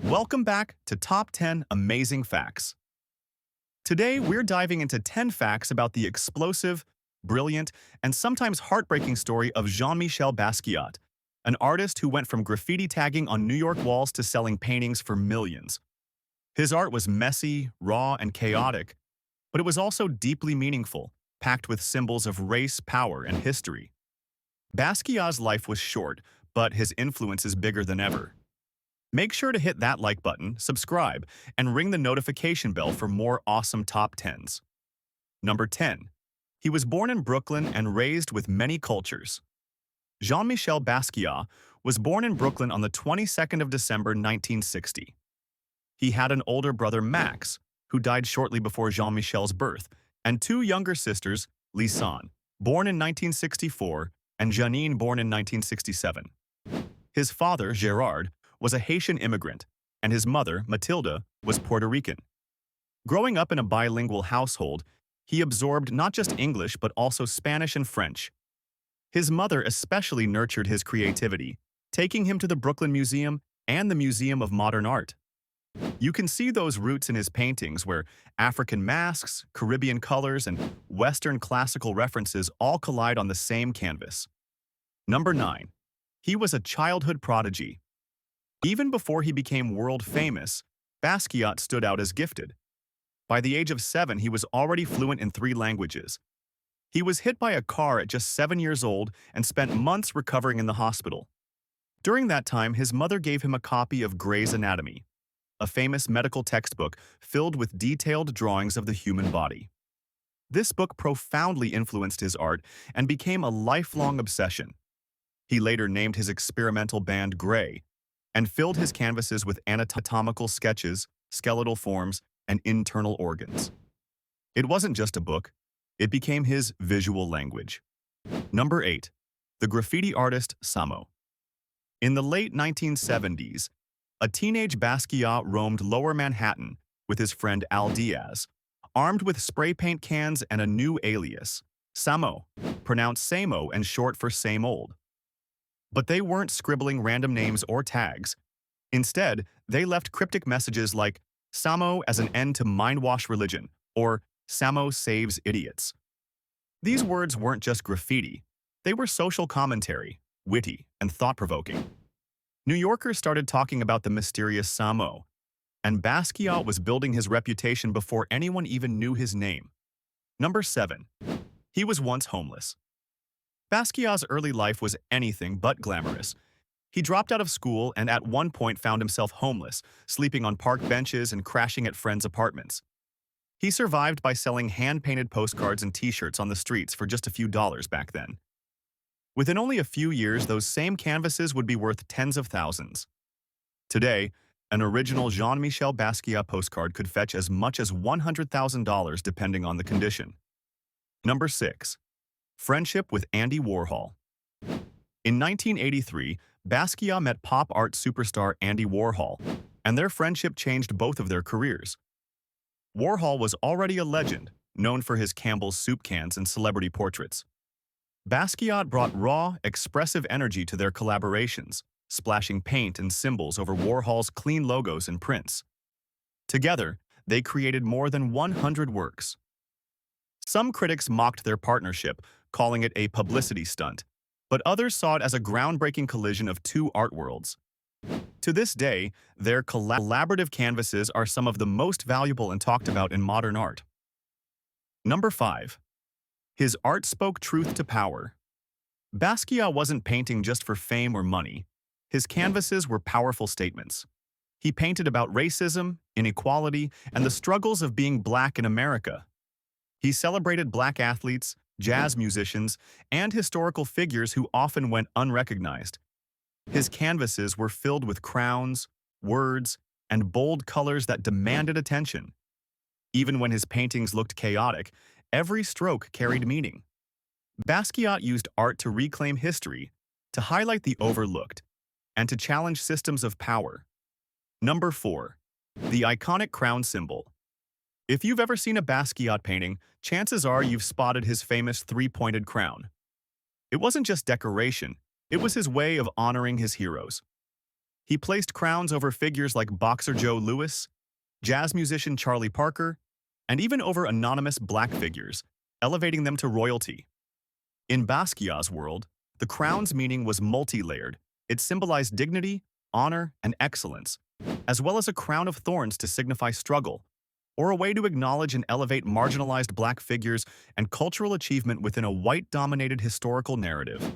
Welcome back to Top 10 Amazing Facts. Today, we're diving into 10 facts about the explosive, brilliant, and sometimes heartbreaking story of Jean-Michel Basquiat, an artist who went from graffiti tagging on New York walls to selling paintings for millions. His art was messy, raw, and chaotic, but it was also deeply meaningful, packed with symbols of race, power, and history. Basquiat's life was short, but his influence is bigger than ever. Make sure to hit that like button, subscribe, and ring the notification bell for more awesome top 10s. Number 10. He was born in Brooklyn and raised with many cultures. Jean-Michel Basquiat was born in Brooklyn on the 22nd of December 1960. He had an older brother, Max, who died shortly before Jean-Michel's birth, and two younger sisters, Lisanne, born in 1964, and Janine, born in 1967. His father, Gerard, was a Haitian immigrant, and his mother, Matilda, was Puerto Rican. Growing up in a bilingual household, he absorbed not just English but also Spanish and French. His mother especially nurtured his creativity, taking him to the Brooklyn Museum and the Museum of Modern Art. You can see those roots in his paintings where African masks, Caribbean colors, and Western classical references all collide on the same canvas. Number 9. He was a childhood prodigy. Even before he became world famous, Basquiat stood out as gifted. By the age of 7, he was already fluent in 3 languages. He was hit by a car at just 7 years old and spent months recovering in the hospital. During that time, his mother gave him a copy of Gray's Anatomy, a famous medical textbook filled with detailed drawings of the human body. This book profoundly influenced his art and became a lifelong obsession. He later named his experimental band Gray, and filled his canvases with anatomical sketches, skeletal forms, and internal organs. It wasn't just a book, it became his visual language. Number 8. The graffiti artist Samo. In the late 1970s, a teenage Basquiat roamed Lower Manhattan with his friend Al Diaz, armed with spray paint cans and a new alias, Samo, pronounced Samo and short for same old. But they weren't scribbling random names or tags. Instead, they left cryptic messages like Samo as an end to mind-wash religion or Samo saves idiots. These words weren't just graffiti. They were social commentary, witty, and thought-provoking. New Yorkers started talking about the mysterious Samo, and Basquiat was building his reputation before anyone even knew his name. Number 7. He was once homeless. Basquiat's early life was anything but glamorous. He dropped out of school and at one point found himself homeless, sleeping on park benches and crashing at friends' apartments. He survived by selling hand-painted postcards and t-shirts on the streets for just a few dollars back then. Within only a few years, those same canvases would be worth tens of thousands. Today, an original Jean-Michel Basquiat postcard could fetch as much as $100,000 depending on the condition. Number 6. Friendship with Andy Warhol. In 1983, Basquiat met pop art superstar Andy Warhol, and their friendship changed both of their careers. Warhol was already a legend, known for his Campbell's soup cans and celebrity portraits. Basquiat brought raw, expressive energy to their collaborations, splashing paint and symbols over Warhol's clean logos and prints. Together, they created more than 100 works. Some critics mocked their partnership, calling it a publicity stunt, but others saw it as a groundbreaking collision of two art worlds. To this day, their collaborative canvases are some of the most valuable and talked about in modern art. Number 5. His art spoke truth to power. Basquiat wasn't painting just for fame or money. His canvases were powerful statements. He painted about racism, inequality, and the struggles of being black in America. He celebrated black athletes, jazz musicians, and historical figures who often went unrecognized. His canvases were filled with crowns, words, and bold colors that demanded attention. Even when his paintings looked chaotic, every stroke carried meaning. Basquiat used art to reclaim history, to highlight the overlooked, and to challenge systems of power. Number 4. The iconic crown symbol. If you've ever seen a Basquiat painting, chances are you've spotted his famous three-pointed crown. It wasn't just decoration, it was his way of honoring his heroes. He placed crowns over figures like boxer Joe Louis, jazz musician Charlie Parker, and even over anonymous black figures, elevating them to royalty. In Basquiat's world, the crown's meaning was multi-layered. It symbolized dignity, honor, and excellence, as well as a crown of thorns to signify struggle, or a way to acknowledge and elevate marginalized black figures and cultural achievement within a white-dominated historical narrative.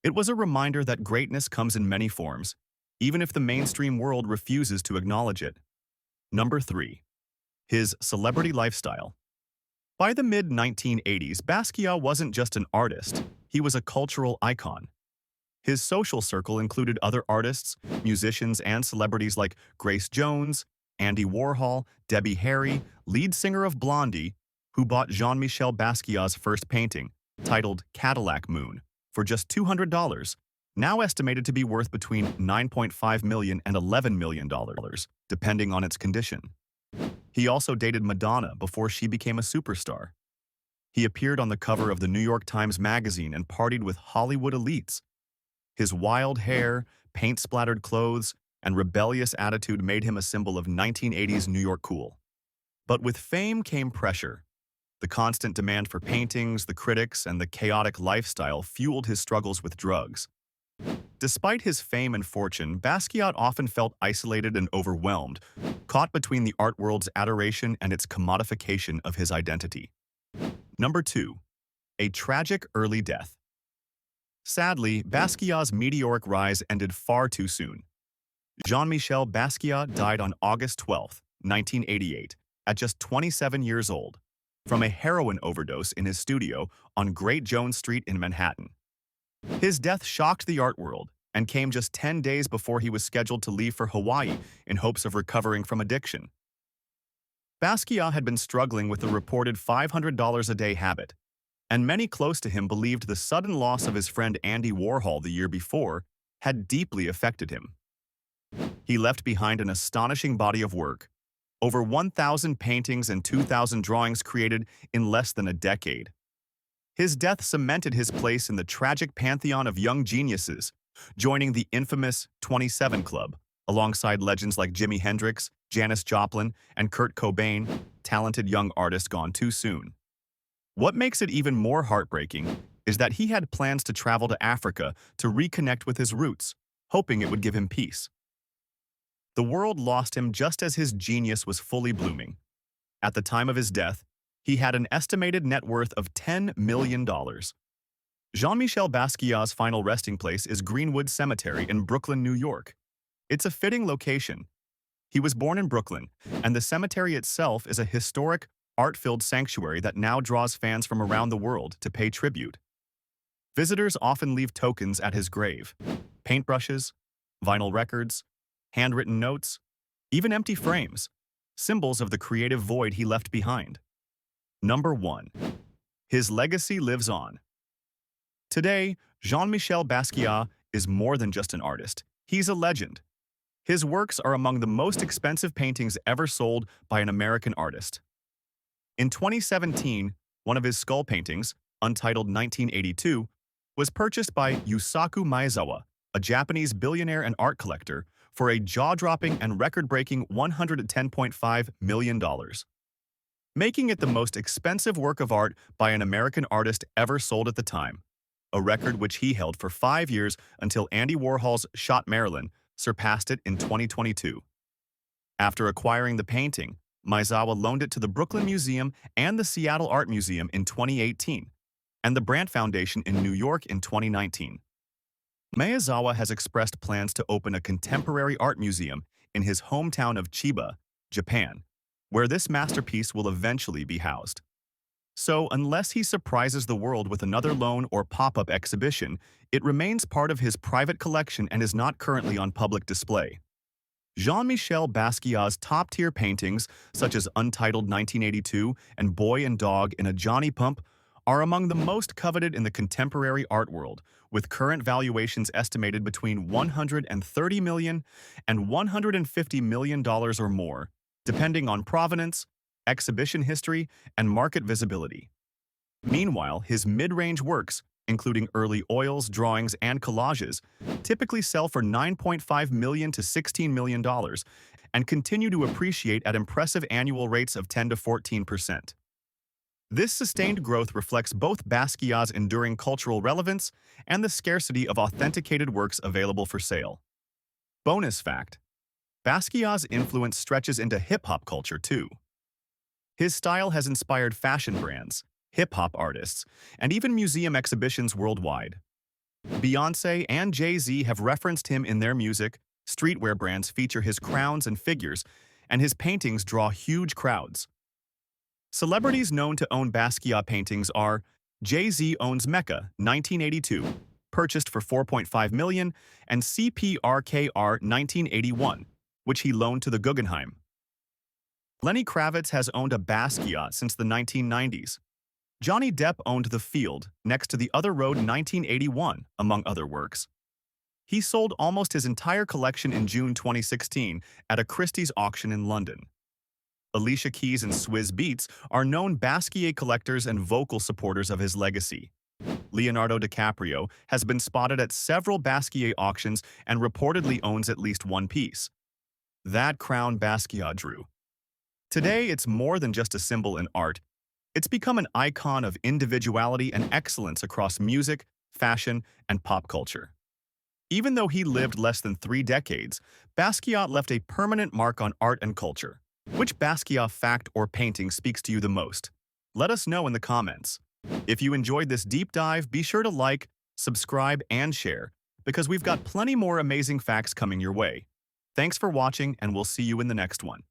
It was a reminder that greatness comes in many forms, even if the mainstream world refuses to acknowledge it. Number 3. His celebrity lifestyle. By the mid-1980s, Basquiat wasn't just an artist, he was a cultural icon. His social circle included other artists, musicians, and celebrities like Grace Jones, Andy Warhol, Debbie Harry, lead singer of Blondie, who bought Jean-Michel Basquiat's first painting, titled Cadillac Moon, for just $200, now estimated to be worth between $9.5 million and $11 million, depending on its condition. He also dated Madonna before she became a superstar. He appeared on the cover of the New York Times Magazine and partied with Hollywood elites. His wild hair, paint-splattered clothes, and rebellious attitude made him a symbol of 1980s New York cool. But with fame came pressure. The constant demand for paintings, the critics, and the chaotic lifestyle fueled his struggles with drugs. Despite his fame and fortune, Basquiat often felt isolated and overwhelmed, caught between the art world's adoration and its commodification of his identity. Number 2. A tragic early death. Sadly, Basquiat's meteoric rise ended far too soon. Jean-Michel Basquiat died on August 12, 1988, at just 27 years old, from a heroin overdose in his studio on Great Jones Street in Manhattan. His death shocked the art world and came just 10 days before he was scheduled to leave for Hawaii in hopes of recovering from addiction. Basquiat had been struggling with the reported $500 a day habit, and many close to him believed the sudden loss of his friend Andy Warhol the year before had deeply affected him. He left behind an astonishing body of work, over 1,000 paintings and 2,000 drawings created in less than a decade. His death cemented his place in the tragic pantheon of young geniuses, joining the infamous 27 Club, alongside legends like Jimi Hendrix, Janis Joplin, and Kurt Cobain, talented young artists gone too soon. What makes it even more heartbreaking is that he had plans to travel to Africa to reconnect with his roots, hoping it would give him peace. The world lost him just as his genius was fully blooming. At the time of his death, he had an estimated net worth of $10 million. Jean-Michel Basquiat's final resting place is Greenwood Cemetery in Brooklyn, New York. It's a fitting location. He was born in Brooklyn, and the cemetery itself is a historic, art-filled sanctuary that now draws fans from around the world to pay tribute. Visitors often leave tokens at his grave: paintbrushes, vinyl records, handwritten notes, even empty frames, symbols of the creative void he left behind. Number 1. His legacy lives on. Today, Jean-Michel Basquiat is more than just an artist. He's a legend. His works are among the most expensive paintings ever sold by an American artist. In 2017, one of his skull paintings, untitled 1982, was purchased by Yusaku Maezawa, a Japanese billionaire and art collector, for a jaw-dropping and record-breaking $110.5 million, making it the most expensive work of art by an American artist ever sold at the time, a record which he held for 5 years until Andy Warhol's Shot Marilyn surpassed it in 2022. After acquiring the painting, Maezawa loaned it to the Brooklyn Museum and the Seattle Art Museum in 2018, and the Brandt Foundation in New York in 2019. Maezawa has expressed plans to open a contemporary art museum in his hometown of Chiba, Japan, where this masterpiece will eventually be housed. So, unless he surprises the world with another loan or pop-up exhibition, it remains part of his private collection and is not currently on public display. Jean-Michel Basquiat's top-tier paintings, such as Untitled 1982 and Boy and Dog in a Johnny Pump, are among the most coveted in the contemporary art world, with current valuations estimated between $130 million and $150 million or more, depending on provenance, exhibition history, and market visibility. Meanwhile, his mid-range works, including early oils, drawings, and collages, typically sell for $9.5 million to $16 million and continue to appreciate at impressive annual rates of 10 to 14%. This sustained growth reflects both Basquiat's enduring cultural relevance and the scarcity of authenticated works available for sale. Bonus fact: Basquiat's influence stretches into hip-hop culture too. His style has inspired fashion brands, hip-hop artists, and even museum exhibitions worldwide. Beyoncé and Jay-Z have referenced him in their music, streetwear brands feature his crowns and figures, and his paintings draw huge crowds. Celebrities known to own Basquiat paintings are Jay-Z owns Mecca, 1982, purchased for $4.5 million, and CPRKR 1981, which he loaned to the Guggenheim. Lenny Kravitz has owned a Basquiat since the 1990s. Johnny Depp owned The Field, next to the Other Road 1981, among other works. He sold almost his entire collection in June 2016 at a Christie's auction in London. Alicia Keys and Swizz Beatz are known Basquiat collectors and vocal supporters of his legacy. Leonardo DiCaprio has been spotted at several Basquiat auctions and reportedly owns at least one piece. That crown Basquiat drew. Today, it's more than just a symbol in art. It's become an icon of individuality and excellence across music, fashion, and pop culture. Even though he lived less than 3 decades, Basquiat left a permanent mark on art and culture. Which Basquiat fact or painting speaks to you the most? Let us know in the comments. If you enjoyed this deep dive, be sure to like, subscribe, and share, because we've got plenty more amazing facts coming your way. Thanks for watching, and we'll see you in the next one.